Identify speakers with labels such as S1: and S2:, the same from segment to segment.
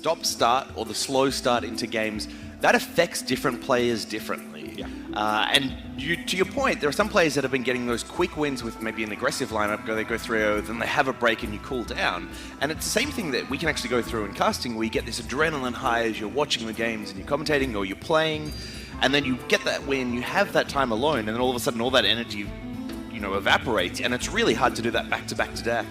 S1: stop-start or the slow start into games, that affects different players differently.
S2: Yeah.
S1: And to your point, there are some players that have been getting those quick wins with maybe an aggressive lineup, they go 3-0, then they have a break and you cool down. And it's the same thing that we can actually go through in casting, where you get this adrenaline high as you're watching the games and you're commentating or you're playing, and then you get that win, you have that time alone, and then all of a sudden all that energy, evaporates, and it's really hard to do that back to back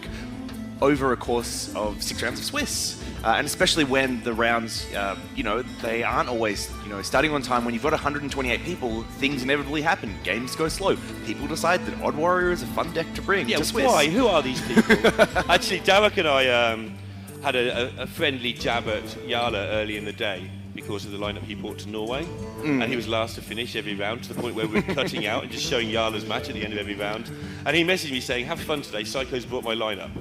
S1: over a course of 6 rounds of Swiss. And especially when the rounds, they aren't always, starting on time. When you've got 128 people, things inevitably happen. Games go slow. People decide that Odd Warrior is a fun deck to bring to Swiss.
S2: Why? Who are these people? Actually, Derek and I had a friendly jab at Jarla early in the day because of the lineup he brought to Norway. And he was last to finish every round, to the point where we were cutting out and just showing Jarla's match at the end of every round. And he messaged me saying, have fun today, Psycho's brought my lineup.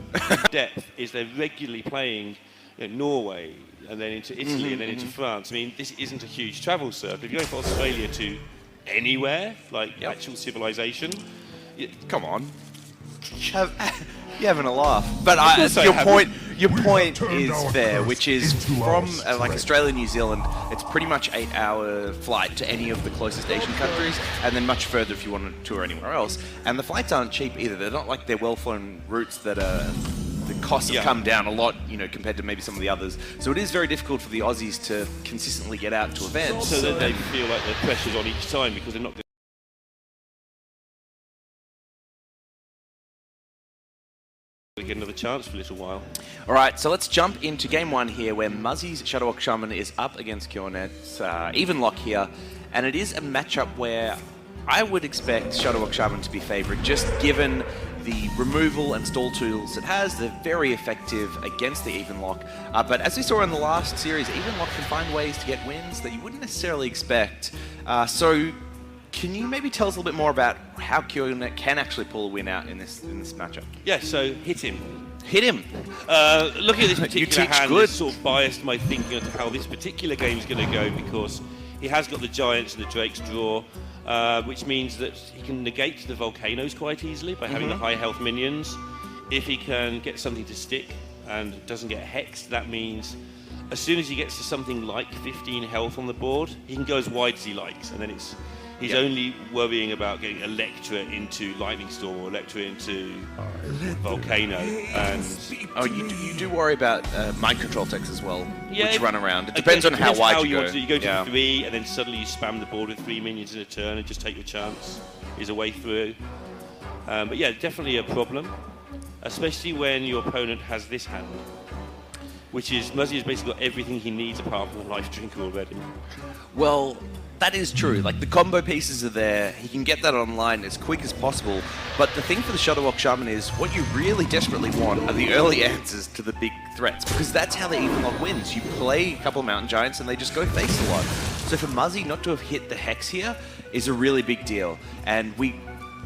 S2: Depth is they're regularly playing Norway, and then into Italy, and then into France. I mean, this isn't a huge travel circuit. If you're going from Australia to anywhere, like actual civilization,
S1: come on. You're having a laugh. But your point is fair, which is from Australia, New Zealand, it's pretty much 8-hour flight to any of the closest Asian countries, and then much further if you want to tour anywhere else. And the flights aren't cheap either. They're not like they're well-flown routes that are... The costs have come down a lot, compared to maybe some of the others. So it is very difficult for the Aussies to consistently get out to events.
S2: So that they feel like the pressure's on each time because they're not going to get another chance for a little while.
S1: All right, so let's jump into game 1 here, where Muzzy's Shadowhawk Shaman is up against Kuonet's even lock here. And it is a matchup where I would expect Shadowhawk Shaman to be favourite, just given the removal and stall tools it has. They're very effective against the Evenlock. But as we saw in the last series, Evenlock can find ways to get wins that you wouldn't necessarily expect. So can you maybe tell us a little bit more about how Kuonet can actually pull a win out in this matchup?
S2: Yeah, so hit him.
S1: Hit him.
S2: Looking at this particular hand,
S1: good.
S2: it's sort of biased my thinking of how this particular game is going to go, because he has got the Giants and the Drake's draw, which means that he can negate the Volcanoes quite easily by having the high health minions. If he can get something to stick and doesn't get hexed, that means as soon as he gets to something like 15 health on the board, he can go as wide as he likes, and then he's only worrying about getting Electra into Lightning Storm or Electra into Volcano. And
S1: you do worry about mind control techs as well, which run around. It
S2: again,
S1: depends on how wide you go.
S2: You go to 3, and then suddenly you spam the board with 3 minions in a turn and just take your chance. Is a way through. But yeah, definitely a problem, especially when your opponent has this hand, which is Muzzy has basically got everything he needs apart from a life drink already.
S1: Well, that is true. Like, the combo pieces are there. He can get that online as quick as possible. But the thing for the Shadowhawk Shaman is what you really desperately want are the early answers to the big threats, because that's how the Evenlock wins. You play a couple of Mountain Giants and they just go face a lot. So for Muzzy not to have hit the Hex here is a really big deal. And we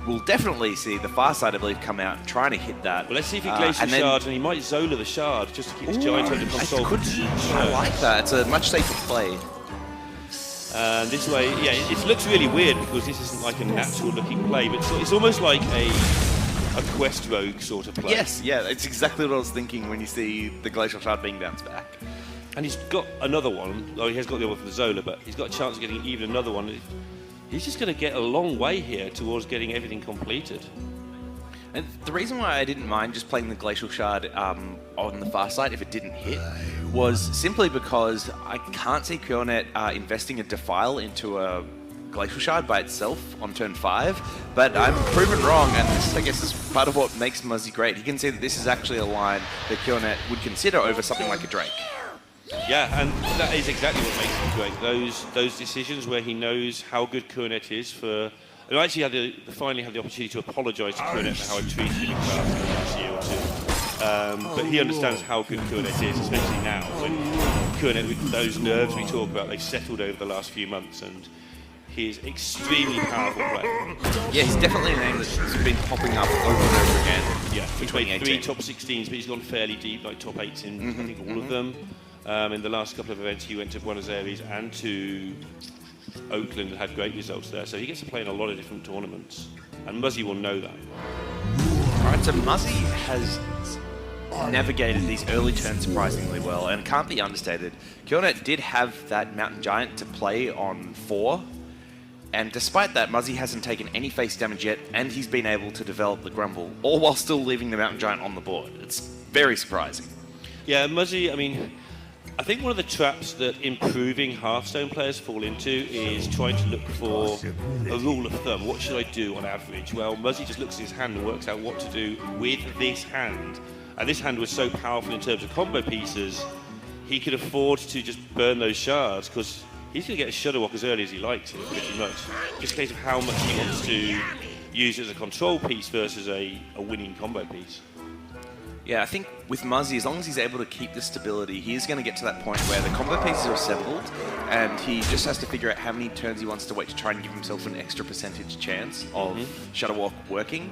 S1: will definitely see the far side, I believe, come out trying to hit that.
S2: Well, let's see if he Glacial Shards, and he might Zola the Shard just to keep his Giant under control.
S1: I like that. It's a much safer play.
S2: This way, yeah, it looks really weird because this isn't like a natural looking play, but it's almost like a Quest Rogue sort of play.
S1: Yes, yeah, it's exactly what I was thinking when you see the Glacial Shard being bounced back.
S2: And he's got another one. Oh, he has got the other one for the Zola, but he's got a chance of getting even another one. He's just going to get a long way here towards getting everything completed.
S1: And the reason why I didn't mind just playing the Glacial Shard on the far side if it didn't hit was simply because I can't see Kuonet investing a Defile into a Glacial Shard by itself on turn 5, but I'm proven wrong, and this, I guess, is part of what makes Muzzy great. He can see that this is actually a line that Kuonet would consider over something like a Drake.
S2: Yeah, and that is exactly what makes him great. Those decisions where he knows how good Kuonet is for... And I actually finally had the opportunity to apologise to Kuonet for how I treated him in last year or two. But he understands how good Kuonet is, especially now, when Kuonet, with those nerves we talk about, they've settled over the last few months, and he is extremely powerful player.
S1: Yeah, he's definitely a name that's been popping up over and over again.
S2: Yeah, he's made 3 top 16s, but he's gone fairly deep, like top 8s in I think all of them. In the last couple of events, he went to Buenos Aires and to Oakland and had great results there. So he gets to play in a lot of different tournaments, and Muzzy will know that.
S1: All right, so Muzzy has navigated these early turns surprisingly well, and it can't be understated. Kuonet did have that Mountain Giant to play on 4, and despite that, Muzzy hasn't taken any face damage yet, and he's been able to develop the Grumble, all while still leaving the Mountain Giant on the board. It's very surprising.
S2: Yeah, Muzzy, I mean, I think one of the traps that improving Hearthstone players fall into is trying to look for a rule of thumb. What should I do on average? Well, Muzzy just looks at his hand and works out what to do with this hand. And this hand was so powerful in terms of combo pieces, he could afford to just burn those shards, because he's going to get a Shudderwock as early as he likes it, pretty much. Just a case of how much he wants to use it as a control piece versus a winning combo piece.
S1: Yeah, I think with Muzzy, as long as he's able to keep the stability, he's going to get to that point where the combo pieces are assembled, and he just has to figure out how many turns he wants to wait to try and give himself an extra percentage chance of Shudderwock working,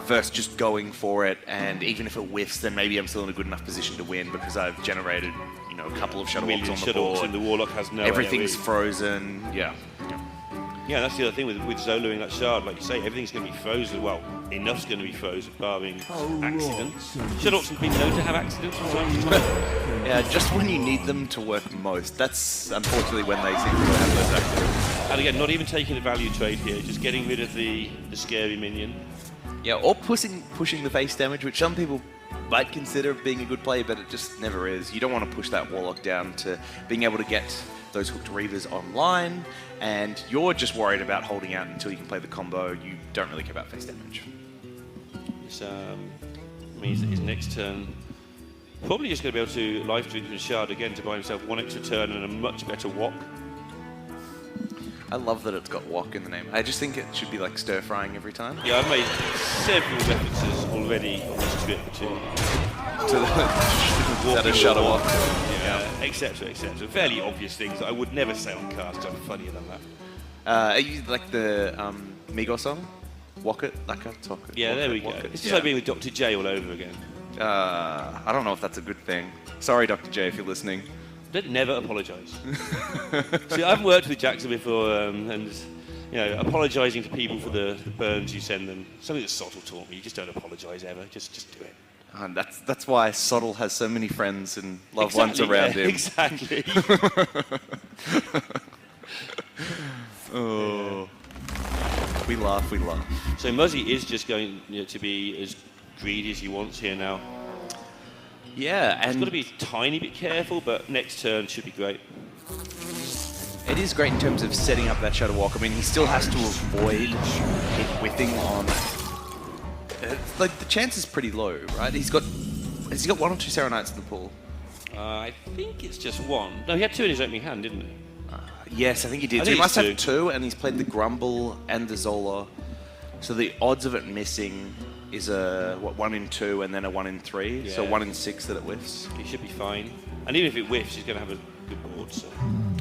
S1: versus just going for it, and even if it whiffs, then maybe I'm still in a good enough position to win because I've generated, you know, a couple of Shudderwocks on the board.
S2: And the Warlock has no
S1: Everything's
S2: AoE.
S1: Frozen, yeah.
S2: Yeah, that's the other thing with Zoloing that shard. Like you say, everything's going to be frozen. Well, enough's going to be frozen, barring accidents. Shudderwocks have been known to have accidents from time to time.
S1: Yeah, just when you need them to work most. That's unfortunately when they seem to have those accidents.
S2: And again, not even taking a value trade here, just getting rid of the scary minion.
S1: Yeah, or pushing the face damage, which some people might consider being a good play, but it just never is. You don't want to push that Warlock down to being able to get those hooked Reavers online, and you're just worried about holding out until you can play the combo. You don't really care about face damage.
S2: This means that his next turn, probably just going to be able to life drink and shard again to buy himself one extra turn and a much better walk.
S1: I love that it's got wok in the name. I just think it should be like stir frying every time.
S2: Yeah, I've made several references already on this trip to
S1: the Shudderwock.
S2: Yeah, etc. Fairly obvious things that I would never say on cast. I'm funnier than that.
S1: Are you like the Migos song? Walk it, like a talk it.
S2: Yeah,
S1: walk
S2: there
S1: it,
S2: we go.
S1: walk it.
S2: It's just like being with Dr. J all over again.
S1: I don't know if that's a good thing. Sorry, Dr. J, if you're listening.
S2: Don't never apologise. See, I've worked with Jackson before, and you know, apologising to people for the burns you send them. Something that Sottle taught me. You just don't apologise ever. Just do it.
S1: And that's why Sottle has so many friends and loved ones around him.
S2: Exactly.
S1: Oh, we laugh.
S2: So Muzzy is just going to be as greedy as he wants here now.
S1: Yeah, and
S2: He's got to be a tiny bit careful, but next turn should be great.
S1: it is great in terms of setting up that Shudderwock. I mean, he still has to avoid it whiffing on. Like the chance is pretty low, right? Has he got 1 or 2 Serenites in the pool?
S2: I think it's just one. No, he had 2 in his opening hand, didn't he?
S1: Yes, I think he did.
S2: I
S1: So he
S2: think
S1: must
S2: it's
S1: have 2, and he's played the Grumble and the Zola. So the odds of it missing is a 1 in 2 and then a 1 in 3.
S2: Yeah.
S1: So 1 in 6 that it whiffs.
S2: He should be fine. And even if it whiffs, he's going to have a good board. So.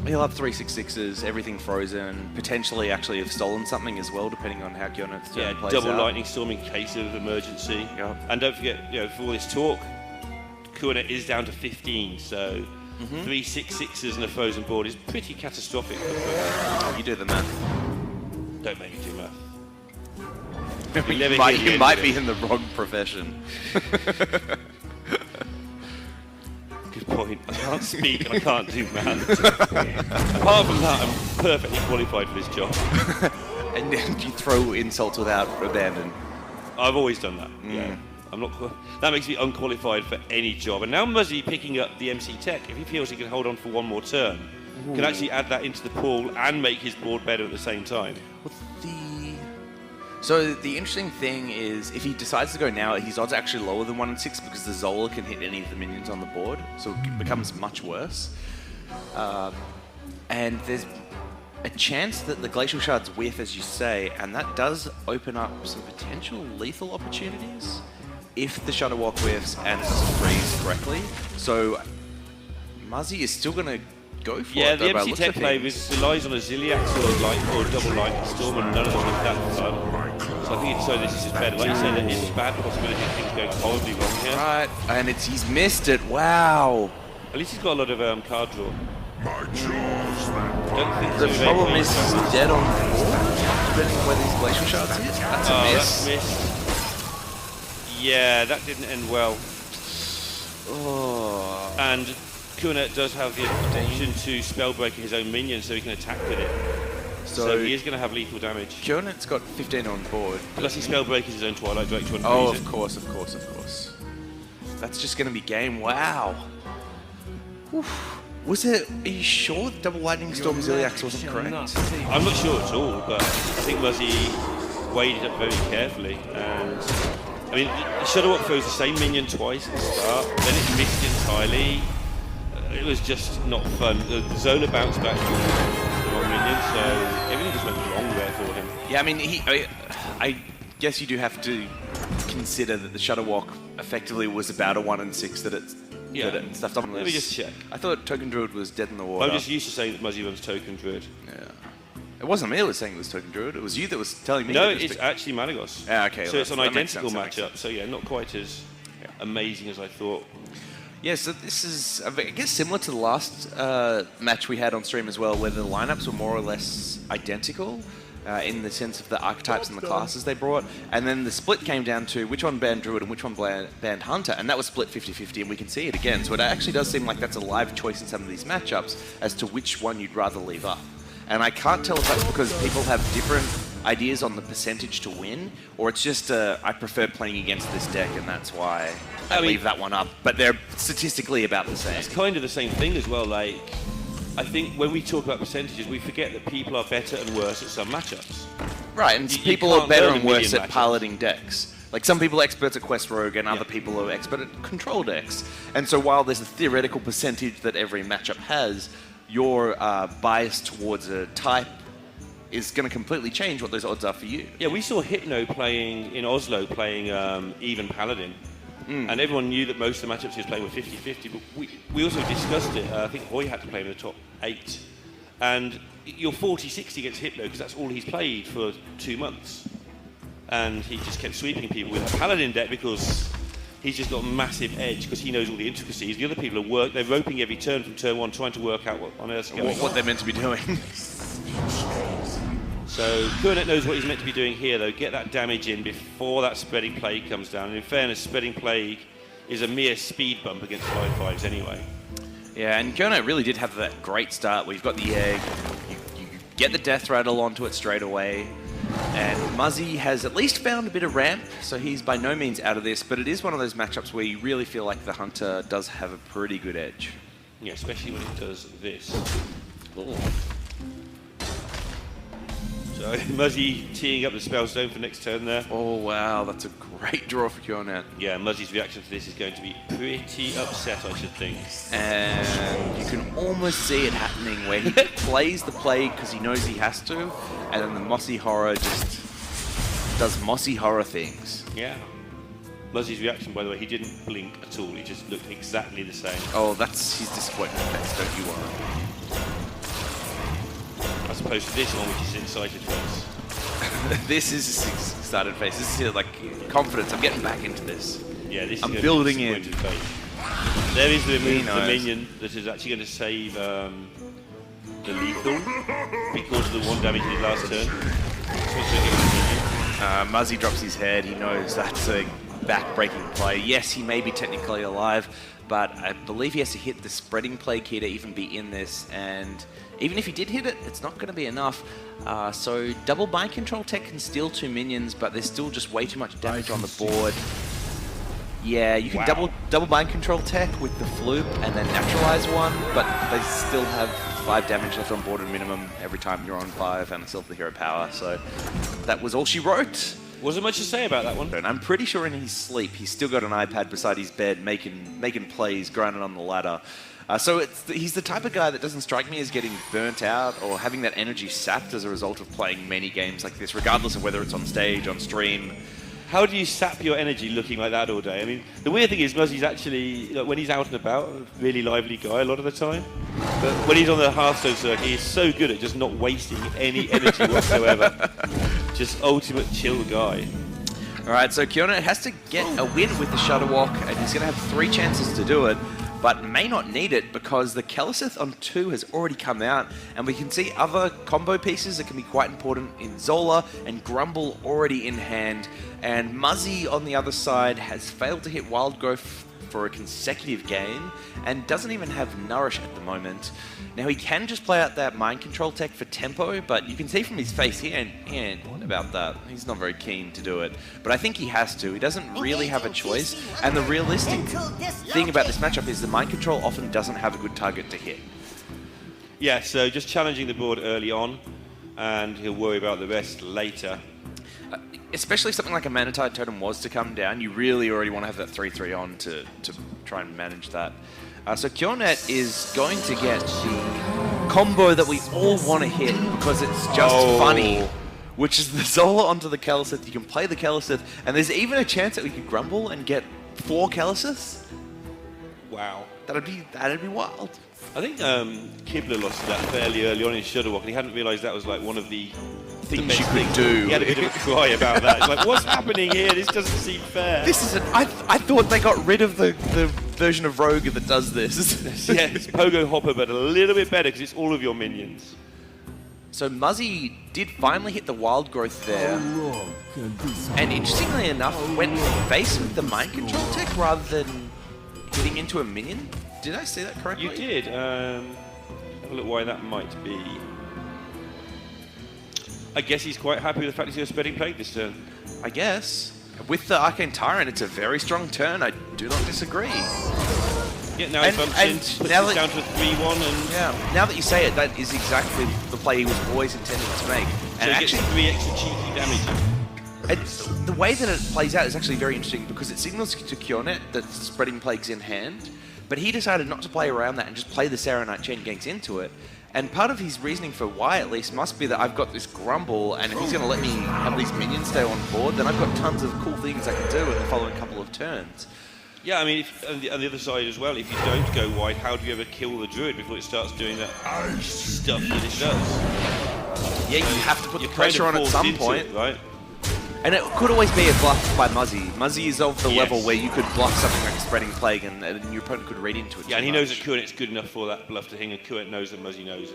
S1: He'll have 3 6/6s, everything frozen, potentially actually have stolen something as well, depending on how Kuonet's turn plays
S2: double
S1: out.
S2: lightning storm in case of emergency.
S1: Yeah.
S2: And don't forget, for all this talk, Kuonet is down to 15, so 3 6/6s and a frozen board is pretty catastrophic.
S1: You do the math.
S2: Don't make me do math.
S1: You might be in the wrong profession.
S2: Good point. I can't speak and I can't do math. Apart from that, I'm perfectly qualified for this job.
S1: And you throw insults without abandon.
S2: I've always done that. Yeah. I'm not. That makes me unqualified for any job. And now Muzzy picking up the MC Tech, if he feels he can hold on for one more turn, can actually add that into the pool and make his board better at the same time.
S1: So the interesting thing is, if he decides to go now, his odds are actually lower than 1 in 6 because the Zola can hit any of the minions on the board, so it becomes much worse. And there's a chance that the Glacial Shards whiff, as you say, and that does open up some potential lethal opportunities if the Shudderwock whiffs and it doesn't freeze correctly. So Muzzy is still going to go for
S2: yeah,
S1: it.
S2: the MC Tech play relies on a Ziliax or a double lightning storm, and none of them is that fun. So I think this is just better. Like you said, there is a bad possibility of things going horribly wrong here.
S1: Right, and he's missed it. Wow.
S2: At least he's got a lot of card draw. Don't think
S1: The
S2: so,
S1: problem
S2: maybe.
S1: is he's dead on 4, depending on where these Glacial Shards hit. That's a miss.
S2: That's missed. Yeah, that didn't end well.
S1: Oh.
S2: And Kuonet does have the option to spellbreak his own minion, so he can attack with it. So he is going to have lethal damage.
S1: Kuonet's got 15 on board.
S2: Plus he spellbreaks his own Twilight Drake to unfreeze
S1: Oh,
S2: it.
S1: of course. That's just going to be game. Wow. Oof. Was it? Are you sure the double lightning storm Ziliax wasn't correct?
S2: I'm not sure at all, but I think Muzzy weighed it up very carefully. And I mean, the Shutterwalk throws the same minion twice at the start, then it missed entirely. It was just not fun. The Zola bounced back from the wrong minion, so everything just went wrong there for him.
S1: Yeah, I mean, I guess you do have to consider that the Shutterwalk effectively was about a 1 in 6 that it stuffed up.
S2: Let me just check.
S1: I thought Token Druid was dead in the water.
S2: I'm just used to saying that Muzzy runs Token Druid.
S1: Yeah. It wasn't me that was saying it was Token Druid. It was you that was telling me.
S2: No, it's actually Malagos.
S1: Yeah, okay.
S2: So it's an identical matchup. So yeah, not quite as amazing as I thought.
S1: Yeah, so this is, I guess, similar to the last match we had on stream as well, where the lineups were more or less identical in the sense of the archetypes and the classes they brought. And then the split came down to which one banned Druid and which one banned Hunter, and that was split 50-50, and we can see it again. So it actually does seem like that's a live choice in some of these matchups as to which one you'd rather leave up. And I can't tell if that's because people have different ideas on the percentage to win, or it's just I prefer playing against this deck and that's why I leave that one up. But they're statistically about the same.
S2: It's kind of the same thing as well. Like, I think when we talk about percentages, we forget that people are better and worse at some matchups.
S1: Right, and people are better and worse at piloting decks. Like, some people are experts at Quest Rogue and other people are expert at control decks. And so while there's a theoretical percentage that every matchup has, your bias towards a type is going to completely change what those odds are for you.
S2: Yeah, we saw Hypno playing in Oslo, playing even Paladin. And everyone knew that most of the matchups he was playing were 50-50, but we also discussed it. I think Hoy had to play in the top 8. And you're 40-60 against Hypno because that's all he's played for 2 months. And he just kept sweeping people with a Paladin deck because he's just got a massive edge because he knows all the intricacies. The other people they're roping every turn from turn 1, trying to work out what on earth's going on.
S1: What they're meant to be doing.
S2: So Kuonet knows what he's meant to be doing here, though. Get that damage in before that Spreading Plague comes down. And in fairness, Spreading Plague is a mere speed bump against 5/5s anyway.
S1: Yeah, and Kuonet really did have that great start where you've got the egg, you get the Death Rattle onto it straight away, and Muzzy has at least found a bit of ramp, so he's by no means out of this, but it is one of those matchups where you really feel like the Hunter does have a pretty good edge.
S2: Yeah, especially when it does this.
S1: Ooh.
S2: So Muzzy teeing up the Spellstone for next turn there.
S1: Oh wow, that's a great draw for Kuonet.
S2: Yeah, Muzzy's reaction to this is going to be pretty upset, I should think.
S1: And you can almost see it happening where he plays the Plague because he knows he has to, and then the Mossy Horror just does Mossy Horror things.
S2: Yeah. Muzzy's reaction, by the way, he didn't blink at all. He just looked exactly the same.
S1: Oh, that's his disappointment face, don't you worry.
S2: As opposed to this one, which is excited face.
S1: This is his excited face. This is like confidence. I'm getting back into this.
S2: Yeah, this
S1: I'm
S2: is
S1: building in.
S2: Face. There is the minion that is actually going to save the lethal because of the 1 damage he did last turn.
S1: Muzzy drops his head. He knows that's a back-breaking play. Yes, he may be technically alive, but I believe he has to hit the Spreading Plague here to even be in this, and even if he did hit it, it's not going to be enough. So double Bind Control tech can steal 2 minions, but there's still just way too much damage on the board. Yeah, you can double Bind Control tech with the Floop and then naturalize 1, but they still have 5 damage left on board at minimum every time you're on 5 and still the hero power, so that was all she wrote.
S2: Wasn't much to say about that one.
S1: And I'm pretty sure in his sleep he's still got an iPad beside his bed making plays, grinding on the ladder. So he's the type of guy that doesn't strike me as getting burnt out or having that energy sapped as a result of playing many games like this, regardless of whether it's on stage, on stream.
S2: How do you sap your energy looking like that all day? I mean, the weird thing is Muzzy's actually, when he's out and about, a really lively guy a lot of the time. But when he's on the Hearthstone circuit, he's so good at just not wasting any energy whatsoever. Just ultimate chill guy.
S1: All right, so Kuonet has to get a win with the Shutterwalk, and he's going to have 3 chances to do it, but may not need it because the Kelesith on 2 has already come out, and we can see other combo pieces that can be quite important in Zola and Grumble already in hand, and Muzzy on the other side has failed to hit Wild Growth for a consecutive game and doesn't even have Nourish at the moment. Now he can just play out that Mind Control tech for tempo, but you can see from his face he ain't about that. He's not very keen to do it. But I think he has to. He doesn't really have a choice. And the realistic thing about this matchup is the Mind Control often doesn't have a good target to hit.
S2: Yeah, so just challenging the board early on, and he'll worry about the rest later.
S1: Especially something like a Manatide Totem was to come down, you really already want to have that 3-3 on to try and manage that. So Kuonet is going to get the combo that we all want to hit because it's just funny, which is the Zola onto the Kelesith. You can play the Kelesith, and there's even a chance that we could grumble and get 4 Kelesiths.
S2: Wow.
S1: That'd be wild.
S2: I think Kibler lost that fairly early on in Shudderwock, and he hadn't realised that was like one of the
S1: things you could do.
S2: He had a bit of a cry about that. It's like, what's happening here? This doesn't seem fair.
S1: This isn't. I thought they got rid of the version of Rogue that does this.
S2: Yeah, it's Pogo Hopper, but a little bit better because it's all of your minions.
S1: So Muzzy did finally hit the Wild Growth there. And interestingly enough, went face with the Mind Control tech rather than hitting into a minion. Did I say that correctly?
S2: You did. Have a look why that might be. I guess he's quite happy with the fact he's got a Spreading Plague this turn.
S1: I guess. With the Arcane Tyrant, it's a very strong turn. I do not disagree.
S2: Yeah, now he bumps in, puts
S1: now
S2: it down to a 3-1, and
S1: yeah, now that you say it, that is exactly the play he was always intending to make.
S2: so
S1: And
S2: he gets 3 extra cheeky damage.
S1: the way that it plays out is actually very interesting because it signals to Kuonet that Spreading Plague's in hand, but he decided not to play around that and just play the Saronite Chain Ganks into it. And part of his reasoning for why, at least, must be that I've got this Grumble, and if he's going to let me have these minions stay on board, then I've got tons of cool things I can do in the following couple of turns.
S2: Yeah, I mean, on the other side as well, if you don't go wide, how do you ever kill the Druid before it starts doing that stuff that it does?
S1: Yeah, you have to put the pressure on at some point.
S2: Right?
S1: And it could always be a bluff by Muzzy. Muzzy is of the level where you could bluff something like Spreading Plague and your opponent could read into it.
S2: Yeah, and he knows that Kuonet's good enough for that bluff to hang, and Kuonet knows that Muzzy knows.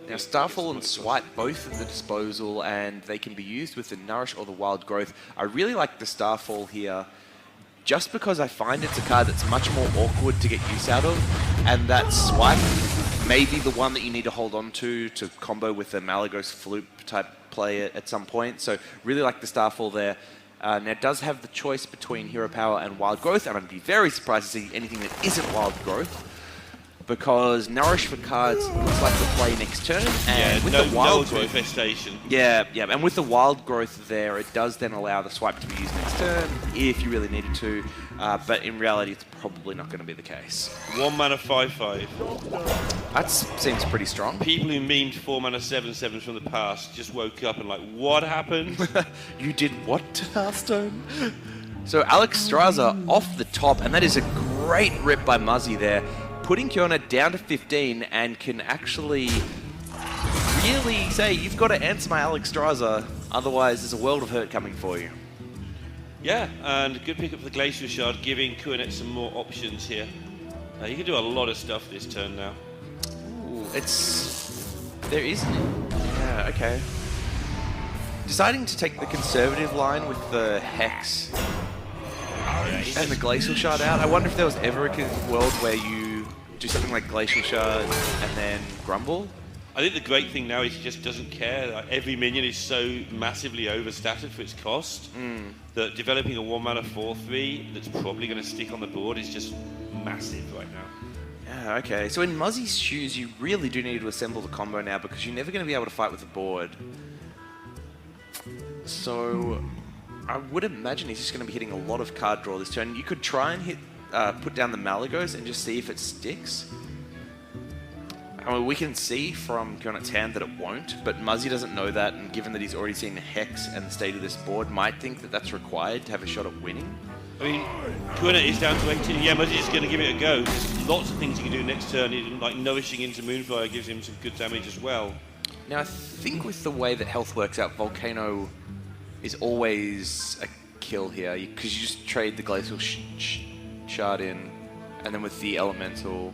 S1: Now, Starfall and Swipe both at the disposal, and they can be used with the Nourish or the Wild Growth. I really like the Starfall here, just because I find it's a card that's much more awkward to get use out of, and that Swipe may be the one that you need to hold on to combo with the Malagos Floop type play at some point. So really like the Starfall there. Now it does have the choice between Hero Power and Wild Growth, and I'd be very surprised to see anything that isn't Wild Growth, because Nourish for cards looks like the play next turn, and with the Wild Growth
S2: infestation.
S1: Yeah, and with the Wild Growth there, it does then allow the Swipe to be used next turn if you really needed to, but in reality it's probably not going to be the case.
S2: 1 mana 5/5.
S1: That seems pretty strong.
S2: People who memed 4 mana 7/7s from the past just woke up and like, what happened?
S1: You did what to Hearthstone? So Alex Straza off the top, and that is a great rip by Muzzy there, putting Kuonet down to 15 and can actually really say, you've got to answer my Alex Straza, otherwise there's a world of hurt coming for you.
S2: Yeah, and good pick up for the Glacial Shard, giving Kuonet some more options here. You can do a lot of stuff this turn now.
S1: Ooh, there isn't. Yeah, okay. Deciding to take the conservative line with the Hex and the Glacial Shard out. I wonder if there was ever a world where you do something like Glacial Shard and then Grumble.
S2: I think the great thing now is he just doesn't care. Like, every minion is so massively overstatted for its cost that developing a 1 mana 4/3 that's probably going to stick on the board is just massive right now.
S1: Yeah, okay. So in Muzzy's shoes, you really do need to assemble the combo now because you're never going to be able to fight with the board. So I would imagine he's just going to be hitting a lot of card draw this turn. You could try and put down the Malagos and just see if it sticks. I mean, we can see from Kuonet's hand that it won't, but Muzzy doesn't know that, and given that he's already seen the Hex and the state of this board, might think that that's required to have a shot at winning.
S2: I mean, Kuonet is down to 18. Yeah, Muzzy's going to give it a go. There's lots of things he can do next turn. Like nourishing into Moonfire gives him some good damage as well.
S1: Now, I think with the way that health works out, Volcano is always a kill here, because you just trade the Glacial Shard in, and then with the Elemental,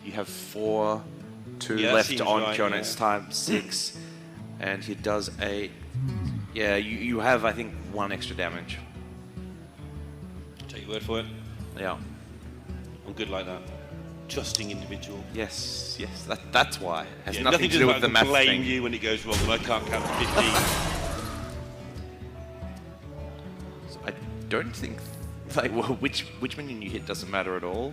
S1: you have 2 left on right, Kuonet's time 6, and he does 8. Yeah, you have, I think, 1 extra damage.
S2: Take your word for it.
S1: Yeah.
S2: I'm good like that. Trusting individual.
S1: Yes, yes, that's why. It has
S2: Yeah,
S1: nothing to do with the math
S2: blame
S1: thing.
S2: you when it goes wrong, and I can't count to 15.
S1: I don't think, like, well, which minion you hit doesn't matter at all.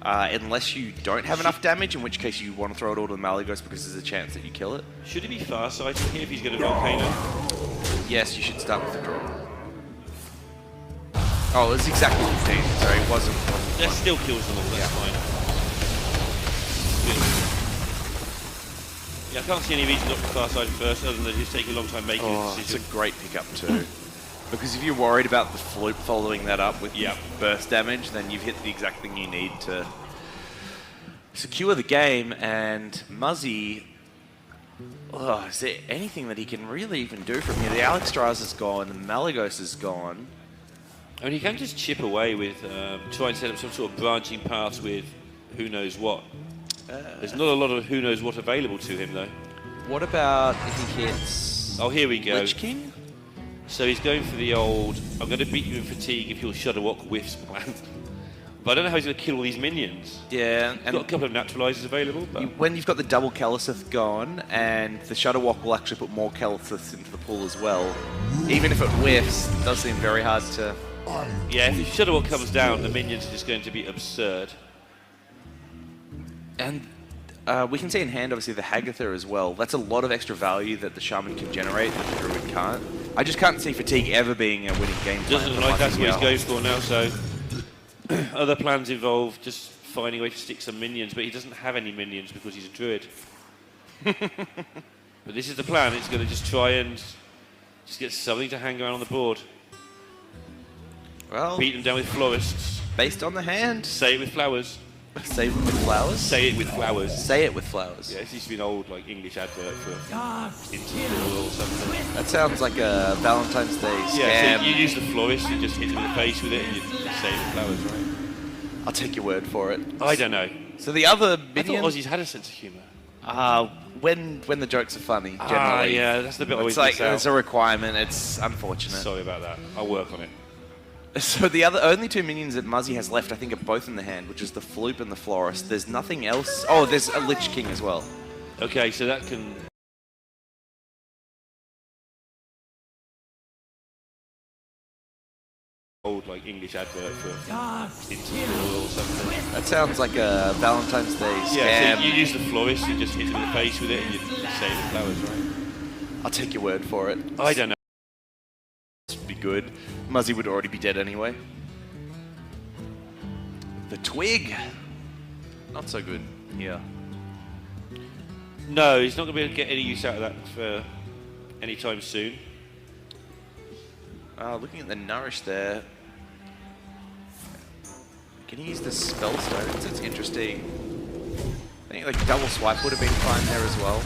S1: Unless you don't have enough damage, in which case you want to throw it all to the Malygos because there's a chance that you kill it.
S2: Should he be far-sighted here if he's got a Volcano?
S1: Yes, you should start with the draw. Oh, it's exactly 15, so it wasn't.
S2: That still kills them all, that's fine. Good. Yeah, I can't see any reason not to far-sighted first, other than it's taking a long time making a decision.
S1: It's a great pickup too. Because if you're worried about the Floop following that up with burst damage, then you've hit the exact thing you need to secure the game. And Muzzy, is there anything that he can really even do from here? The Alexstrasza is gone, the Malygos is gone.
S2: I mean, he can just chip away with, try and set up some sort of branching paths with who knows what. There's not a lot of who knows what available to him, though.
S1: What about if he hits...
S2: Oh, here we go.
S1: Lich King?
S2: So he's going for the old, I'm going to beat you in fatigue if your Shudderwock whiffs plan. But I don't know how he's going to kill all these minions.
S1: Yeah.
S2: He's got a couple of naturalizers available. But
S1: when you've got the double Kelithith gone, and the Shudderwock will actually put more Kelithiths into the pool as well, even if it whiffs, it does seem very hard to...
S2: Yeah, if the Shudderwock comes down, the minions are just going to be absurd.
S1: And we can see in hand, obviously, the Hagatha as well. That's a lot of extra value that the Shaman can generate that the Druid can't. I just can't see Fatigue ever being a winning game plan.
S2: Doesn't like that's what he's going for now, so... Other plans involve just finding a way to stick some minions, but he doesn't have any minions because he's a Druid. But this is the plan. It's going to just try and just get something to hang around on the board.
S1: Well,
S2: beat them down with florists.
S1: Based on the hand.
S2: Say it with flowers.
S1: Say it with flowers?
S2: Say it with flowers.
S1: Say it with flowers.
S2: Yeah, this used to be an old English advert for Interval or something.
S1: That sounds like a Valentine's Day scam.
S2: Yeah, so you use the florist, you just hit them in the face with it, and you say it with flowers, right?
S1: I'll take your word for it.
S2: I don't know.
S1: So the other
S2: minion... I thought Aussies had a sense of humour.
S1: When the jokes are funny, generally.
S2: Yeah, that's the bit I always
S1: miss out. It's a requirement. It's unfortunate.
S2: Sorry about that. I'll work on it.
S1: So the only two minions that Muzzy has left, I think, are both in the hand, which is the Floop and the Florist. There's nothing else. Oh, there's a Lich King as well.
S2: Okay, so that can... Old English advert for Interval or something.
S1: That sounds like a Valentine's Day scam.
S2: Yeah, so you use the florist, you just hit them in the face with it, and you say it with flowers, right?
S1: I'll take your word for it.
S2: I don't know.
S1: Would be good. Muzzy would already be dead anyway. The Twig. Not so good here.
S2: No, he's not going to be able to get any use out of that for any time soon.
S1: Looking at the Nourish there. Can he use the Spell Stones? It's interesting. I think double swipe would have been fine there as well.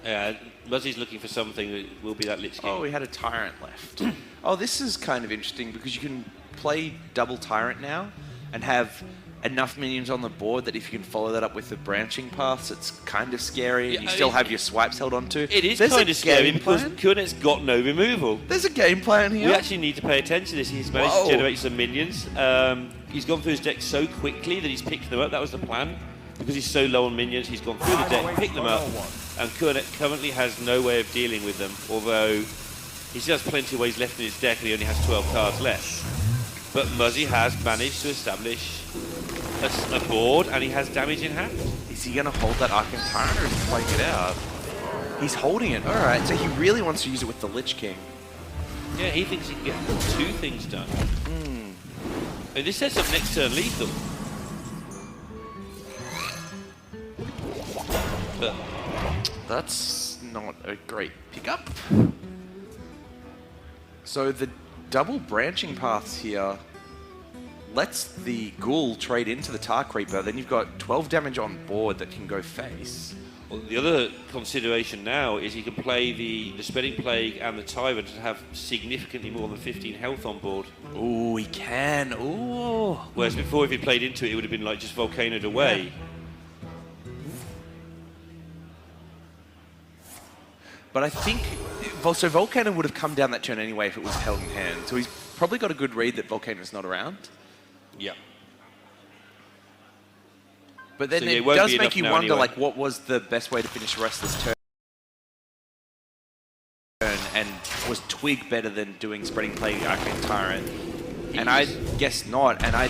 S2: Yeah, Muzzy's looking for something that will be that Lich King.
S1: Oh, we had a Tyrant left. Oh, this is kind of interesting because you can play double Tyrant now and have enough minions on the board that if you can follow that up with the branching paths, it's kind of scary.
S2: Yeah,
S1: you still have your swipes held onto.
S2: It is kind of scary because Kuonet's got no removal.
S1: There's a game plan here.
S2: We actually need to pay attention to this. He's managed to generate some minions. He's gone through his deck so quickly that he's picked them up. That was the plan. Because he's so low on minions, he's gone through the deck, picked them up, and Kuonet currently has no way of dealing with them, although he still has plenty of ways left in his deck and he only has 12 cards left. But Muzzy has managed to establish a board and he has damage in hand.
S1: Is he going to hold that Arcane Tyrant or is he playing it out? He's holding it. Alright, so he really wants to use it with the Lich King.
S2: Yeah, he thinks he can get two things done. And this sets up next turn lethal. But
S1: that's not a great pickup. So the double branching paths here lets the Ghoul trade into the Tar Creeper. Then you've got 12 damage on board that can go face.
S2: Well, the other consideration now is he can play the Spreading Plague and the Tyrant and have significantly more than 15 health on board.
S1: Ooh, he can. Ooh.
S2: Whereas before, if he played into it, it would have been like just Volcanoed away.
S1: Yeah. But I think... So Volcano would have come down that turn anyway if it was held in hand. So he's probably got a good read that Volcano's not around.
S2: Yeah.
S1: But then
S2: So, yeah,
S1: it
S2: won't
S1: does
S2: be
S1: make
S2: enough
S1: you
S2: now
S1: wonder,
S2: anyway.
S1: like, what was the best way to finish the rest of this turn? And was Twig better than doing spreading play Arcane Tyrant? And I guess not. And I'm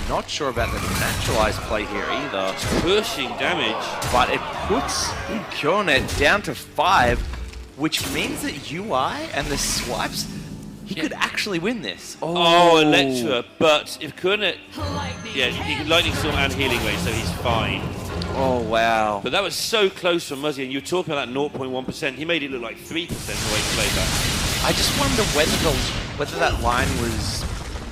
S1: not sure about the naturalized play here either.
S2: Pushing damage.
S1: But it puts Kuonet down to 5, which means that UI and the swipes, he could actually win this.
S2: Oh, Electra. But if Kuonet... Yeah, he can Lightning Storm and Healing Ray, so he's fine.
S1: Oh, wow.
S2: But that was so close from Muzzy, and you were talking about that 0.1%. He made it look like 3% the way he played that.
S1: I just wonder whether that line was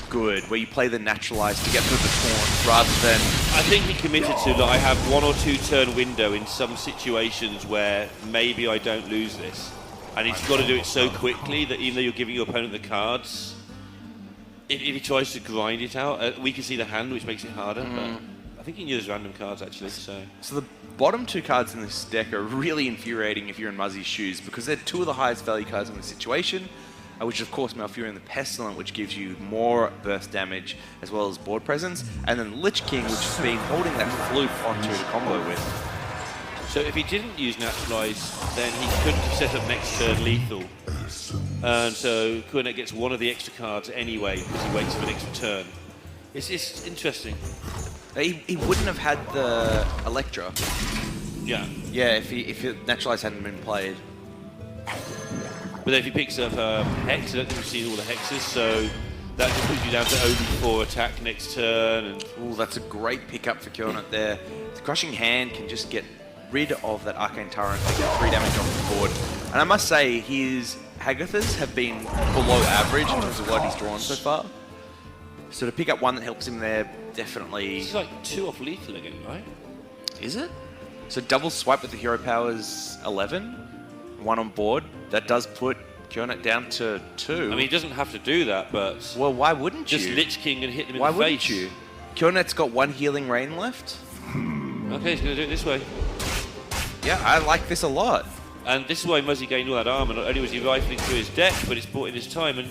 S1: good, where you play the naturalized to get through the taunt rather than...
S2: I think he committed to, like, I have 1 or 2 turn window in some situations where maybe I don't lose this. And he's got to do it so quickly that even though you're giving your opponent the cards, if he tries to grind it out, we can see the hand, which makes it harder. But I think he knew there's random cards, actually. So
S1: the bottom 2 cards in this deck are really infuriating if you're in Muzzy's shoes, because they're 2 of the highest value cards in the situation, which is, of course, Malfurion the Pestilent, which gives you more burst damage as well as board presence, and then Lich King, which has been holding that floof onto the combo with.
S2: So if he didn't use Naturalize, then he couldn't have set up next turn lethal. And so Kuonet gets 1 of the extra cards anyway, because he waits for an extra turn. It's interesting.
S1: He wouldn't have had the Electra.
S2: Yeah.
S1: Yeah, if Naturalize hadn't been played.
S2: But then if he picks up Hex, I don't think we've seen all the Hexes, so that just puts you down to only 4 attack next turn. And
S1: ooh, that's a great pickup for Kuonet there. The Crushing Hand can just get rid of that Arcane Tyrant, taking 3 damage off the board. And I must say, his Hagathas have been below average in terms of what he's drawn so far. So to pick up 1 that helps him there, definitely...
S2: He's like 2 off lethal again, right?
S1: Is it? So double swipe with the hero powers 11, 1 on board. That does put Kuonet down to 2.
S2: I mean, he doesn't have to do that, but...
S1: Well, why wouldn't you?
S2: Just Lich King and hit them in
S1: why
S2: the face.
S1: Why wouldn't you? Kuonet's got 1 Healing Rain left.
S2: Okay, he's going to do it this way.
S1: Yeah, I like this a lot.
S2: And this is why Muzzy gained all that armor. Not only was he rifling through his deck, but it's bought in his time. And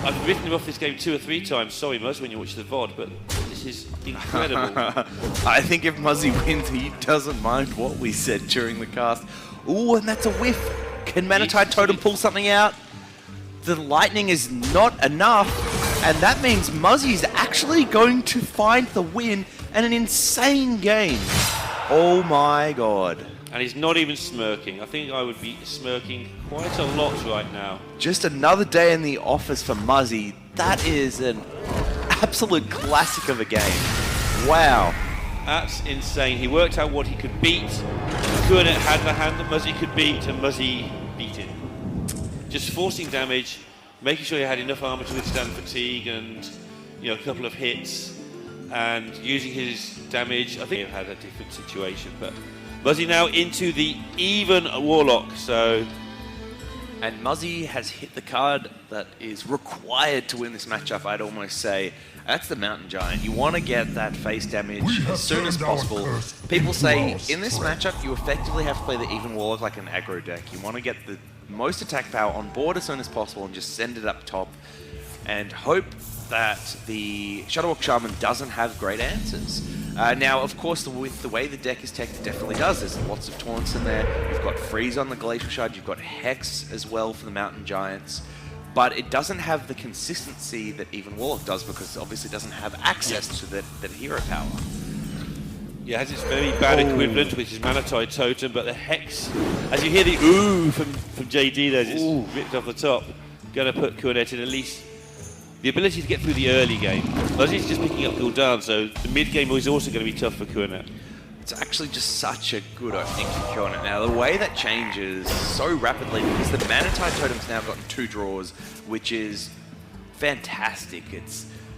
S2: I've written him off this game 2 or 3 times. Sorry, Muzz, when you watch the VOD, but this is incredible.
S1: I think if Muzzy wins, he doesn't mind what we said during the cast. Ooh, and that's a whiff. Can Manatide Totem pull something out? The lightning is not enough, and that means Muzzy's actually going to find the win and an insane game. Oh my god.
S2: And he's not even smirking. I think I would be smirking quite a lot right now.
S1: Just another day in the office for Muzzy. That is an absolute classic of a game. Wow.
S2: That's insane. He worked out what he could beat. Kuonet had the hand that Muzzy could beat, and Muzzy beat him. Just forcing damage, making sure he had enough armor to withstand fatigue and, you know, a couple of hits, and using his damage. I think he had a different situation, but Muzzy now into the even Warlock, so...
S1: And Muzzy has hit the card that is required to win this matchup, I'd almost say. That's the Mountain Giant. You want to get that face damage as soon as possible. People say, in this matchup, you effectively have to play the Even Warlock like an aggro deck. You want to get the most attack power on board as soon as possible and just send it up top. And hope that the Shadowwalk Shaman doesn't have great answers. Now, of course, with the way the deck is teched, it definitely does. There's lots of taunts in there. You've got Freeze on the Glacial Shard. You've got Hex as well for the Mountain Giants. But it doesn't have the consistency that even Warlock does, because obviously it doesesn't have access to that hero power.
S2: Yeah, it has its very bad equivalent, which is Manatide Totem, but the Hex, as you hear the ooh from JD there, it's ripped off the top, going to put Kuonet in at least the ability to get through the early game. Muzzy's just picking up Gul'dan, so the mid game is also going to be tough for Kuonet.
S1: It's actually just such a good opening for Kuonet. Now, the way that changes so rapidly, because the Manatide Totem's now gotten 2 draws, which is fantastic.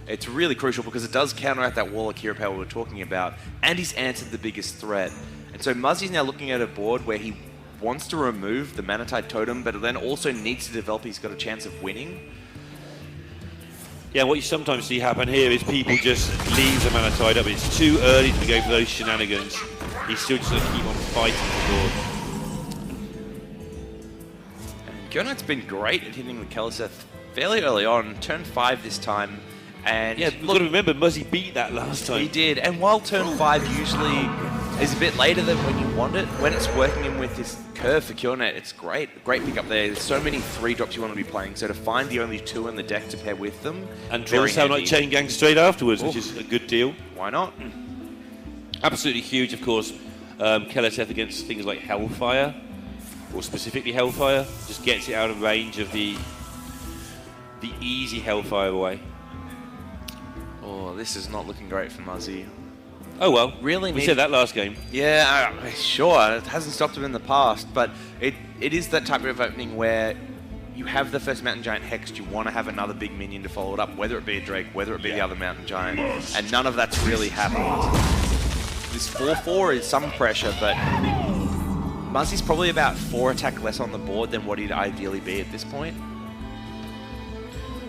S1: It's really crucial because it does counteract that Warlock hero power we were talking about, and he's answered the biggest threat. And so Muzzy's now looking at a board where he wants to remove the Manatide Totem, but then also needs to develop he's got a chance of winning.
S2: Yeah, what you sometimes see happen here is people just leave the Manatide up. It's too early to go for those shenanigans. He's still just going to keep on fighting the board.
S1: And Kuonet's been great at hitting the Keleseth fairly early on, turn 5 this time. And
S2: yeah, you've got to remember, Muzzy beat that last time.
S1: He did, and while turn 5 usually is a bit later than when you want it, when it's working in with this curve for Kuonet, it's great. Great pick up there. There's so many 3-drops you want to be playing, so to find the only 2 in the deck to pair with them.
S2: And draw sound like Chain Gang straight afterwards, which is a good deal.
S1: Why not?
S2: Absolutely huge, of course. Kuonet against things like Hellfire, or specifically Hellfire, just gets it out of range of the easy Hellfire away.
S1: Oh, this is not looking great for Muzzy.
S2: Oh well,
S1: really?
S2: We said that last game.
S1: Yeah, sure. It hasn't stopped him in the past, but it is that type of opening where you have the first Mountain Giant hexed, you want to have another big minion to follow it up, whether it be a Drake, whether it be the other Mountain Giant, and none of that's really happened. This 4-4 is some pressure, but Muzzy's probably about 4 attack less on the board than what he'd ideally be at this point.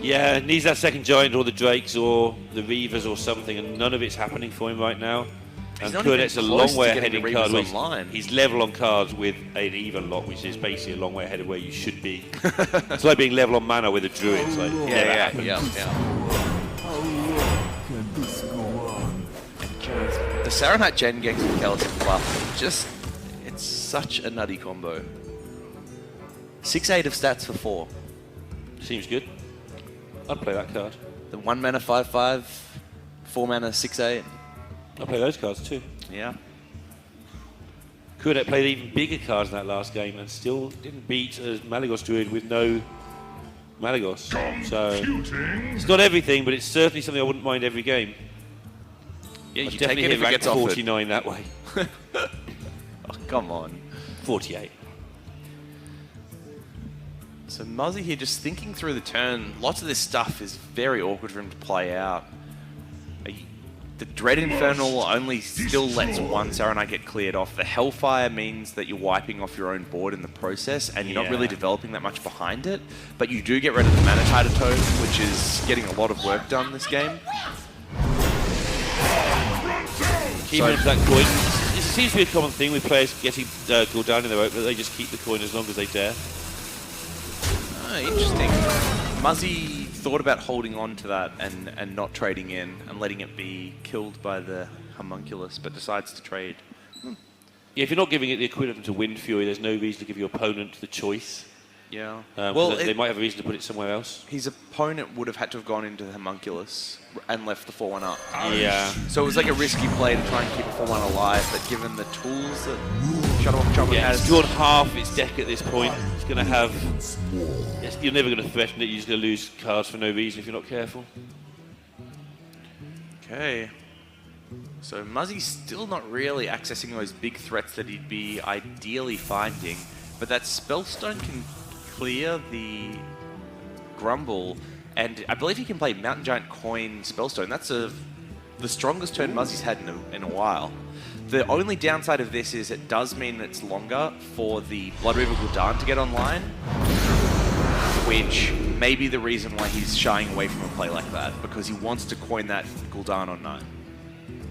S2: Yeah, needs that second Giant or the Drakes or the Reavers or something, and none of it's happening for him right now. And Kuonet's a long way ahead in card. He's level on cards with an even lot, which is basically a long way ahead of where you should be. It's like being level on mana with a Druid. It's like,
S1: yeah. The Saronite Gen Gangs with Skeleton Bluff, it's such a nutty combo. 6-8 of stats for 4.
S2: Seems good. I'd play that card.
S1: The 1 mana 5/5, 4 mana 6/8.
S2: I'd play those cards too.
S1: Yeah.
S2: Kuonet played even bigger cards in that last game and still didn't beat a Malygos Druid with no Malygos. So it's not everything, but it's certainly something I wouldn't mind every game.
S1: Yeah, you
S2: I'd
S1: take it if it gets
S2: 49 that way.
S1: Oh, come on.
S2: 48.
S1: So Muzzy here just thinking through the turn. Lots of this stuff is very awkward for him to play out. The Dread Infernal only still lets one Saronite get cleared off. The Hellfire means that you're wiping off your own board in the process, and you're not really developing that much behind it. But you do get rid of the Mana Tidal Totem, which is getting a lot of work done this game.
S2: Keeping up that coin. It seems to be a common thing with players getting Gul'dan in their opener. They just keep the coin as long as they dare.
S1: Interesting. Muzzy thought about holding on to that and not trading in and letting it be killed by the homunculus, but decides to trade.
S2: Yeah, if you're not giving it the equivalent to Wind Fury, there's no reason to give your opponent the choice.
S1: Yeah.
S2: Well, they might have a reason to put it somewhere else.
S1: His opponent would have had to have gone into the homunculus and left the 4-1 up.
S2: Yeah.
S1: So it was like a risky play to try and keep a 4-1 alive, but given the tools that Shuttlebot has...
S2: It's drawn half its deck at this point. It's going to have... You're never going to threaten it, you're just going to lose cards for no reason if you're not careful.
S1: Okay. So Muzzy's still not really accessing those big threats that he'd be ideally finding, but that Spellstone can clear the Grumble, and I believe he can play Mountain Giant Coin Spellstone. That's the strongest turn Muzzy's had in a while. The only downside of this is it does mean it's longer for the Blood River Gul'dan to get online, which may be the reason why he's shying away from a play like that, because he wants to coin that Gul'dan on 9.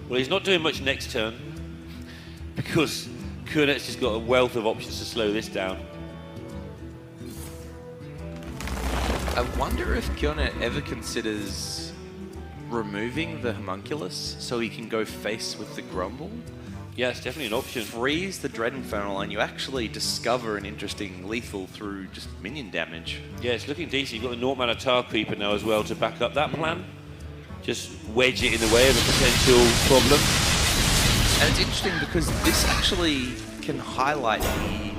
S2: Well, he's not doing much next turn, because Kuonet's just got a wealth of options to slow this down.
S1: I wonder if Kuonet ever considers removing the homunculus so he can go face with the Grumble.
S2: Yeah, it's definitely an option.
S1: Freeze the Dread Infernal and you actually discover an interesting lethal through just minion damage.
S2: Yeah, it's looking decent. You've got the Naught Mana Tar Creeper now as well to back up that plan. Just wedge it in the way of a potential problem.
S1: And it's interesting because this actually can highlight the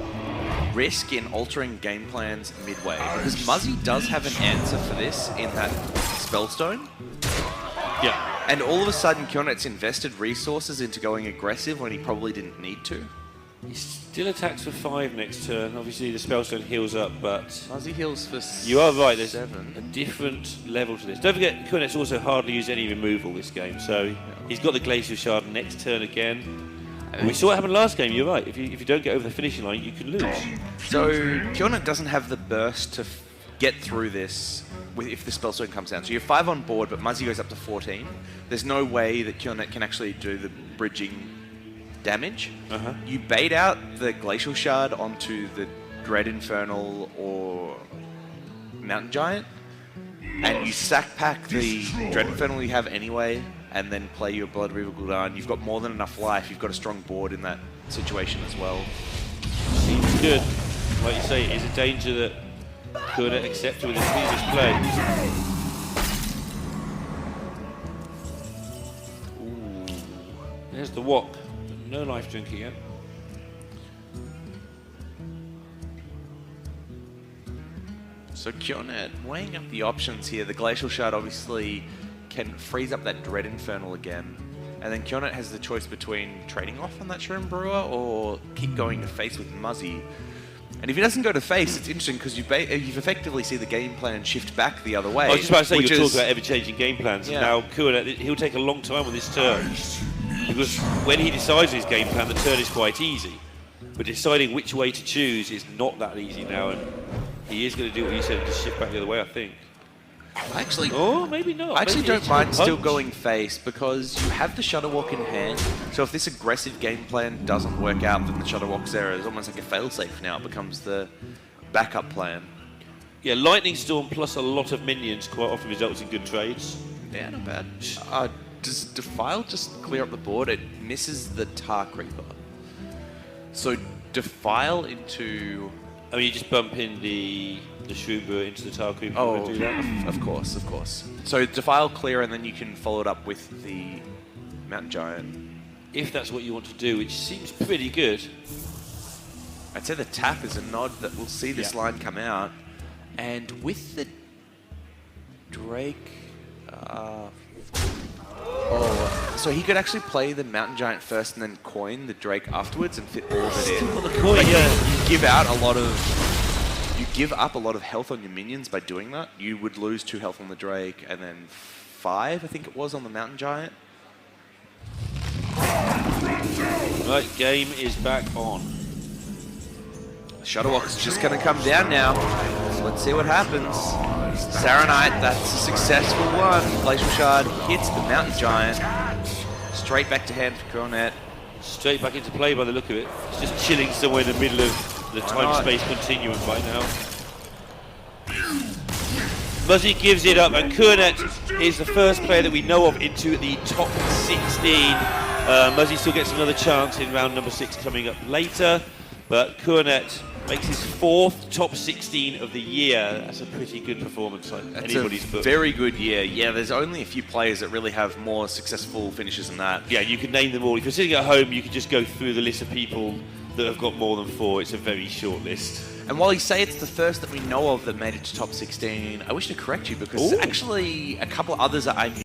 S1: risk in altering game plans midway, because Muzzy does have an answer for this in that Spellstone.
S2: Yeah.
S1: And all of a sudden, Kuonet's invested resources into going aggressive when he probably didn't need to.
S2: He still attacks for 5 next turn. Obviously, the Spellstone heals up, but...
S1: Muzzy heals for
S2: You are right, there's
S1: 7.
S2: a different level to this. Don't forget, Kuonet's also hardly used any removal this game, so he's got the Glacial Shard next turn again. We saw what happened last game, you're right. If you don't get over the finishing line, you can lose.
S1: So, Kuonet doesn't have the burst to get through this if the Spellstone comes down. So you're 5 on board, but Muzzy goes up to 14. There's no way that Kuonet can actually do the bridging damage. You bait out the Glacial Shard onto the Dread Infernal or Mountain Giant, and you sack pack the Dread Infernal you have anyway, and then play your Blood Reaver Gul'dan, you've got more than enough life. You've got a strong board in that situation as well.
S2: Seems good. Like you say, it is a danger that Kuonet accepted with his previous play. Ooh. There's the wok. No life drinking yet.
S1: So Kuonet weighing up the options here. The Glacial Shard obviously can freeze up that Dread Infernal again. And then Kuonet has the choice between trading off on that Shroom Brewer or keep going to face with Muzzy. And if he doesn't go to face, it's interesting because you've effectively see the game plan shift back the other way.
S2: I was just about to say, you're talking about ever-changing game plans.
S1: Yeah.
S2: Now, Kuonet, he'll take a long time on this turn. Because when he decides his game plan, the turn is quite easy. But deciding which way to choose is not that easy now. And he is going to do what you said, just shift back the other way, I think.
S1: Actually,
S2: oh, maybe not.
S1: I actually
S2: Maybe
S1: don't mind still
S2: punch.
S1: going face because you have the Shudderwalk in hand. So if this aggressive game plan doesn't work out, then the Shudderwalk's there is almost like a failsafe now. It becomes the backup plan.
S2: Yeah, Lightning Storm plus a lot of minions quite often results in good trades.
S1: Yeah, not bad. Does Defile just clear up the board? It misses the Tar Creeper. So Defile into...
S2: I mean, you just bump in the Shroom Brewer into the Tar Creeper.
S1: Oh,
S2: do that.
S1: of course, of course. So Defile clear, and then you can follow it up with the Mountain Giant.
S2: If that's what you want to do, which seems pretty good.
S1: I'd say the tap is a nod that we'll see this line come out. And with the Drake... so he could actually play the Mountain Giant first and then coin the Drake afterwards and fit all of it in.
S2: The coin,
S1: You give out a lot of... You give up a lot of health on your minions by doing that. You would lose 2 health on the Drake and then 5, I think it was, on the Mountain Giant.
S2: Right, game is back on.
S1: Shuttlewalk's just going to come down now. So let's see what happens. Saronite, that's a successful one. Glacial Shard hits the Mountain Giant. Straight back to hand for Kuonet.
S2: Straight back into play by the look of it. It's just chilling somewhere in the middle of the time-space continuum right now. Muzzy gives it up, and Kuonet is the first player that we know of into the top 16. Muzzy still gets another chance in round number 6 coming up later, but Kuonet makes his 4th top 16 of the year. That's a pretty good performance on anybody's book.
S1: Very good year. Yeah, there's only a few players that really have more successful finishes than that.
S2: Yeah, you can name them all. If you're sitting at home, you can just go through the list of people that have got more than 4. It's a very short list.
S1: And while you say it's the first that we know of that made it to top 16, I wish to correct you because there's actually a couple others that I knew